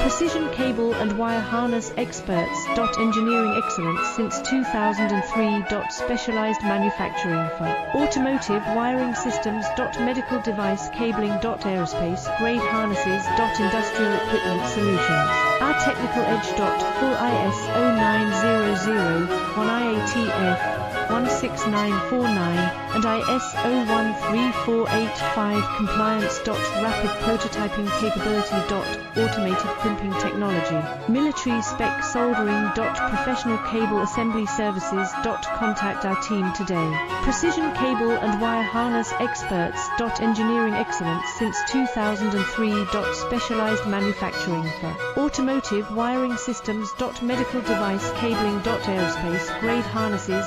Precision cable and wire harness experts. Engineering excellence since 2003. Specialized manufacturing for automotive wiring systems. Medical device cabling. Aerospace grade harnesses. Industrial equipment solutions. Our technical edge. Full ISO 9001 IATF 16949 and ISO 13485 compliance. Rapid prototyping capability. Automated crimping technology. Military spec soldering. Professional cable assembly services. Contact our team today. Precision cable and wire harness experts. Engineering excellence since 2003. Specialized manufacturing for automotive wiring systems. Medical device cabling. Aerospace grade harnesses.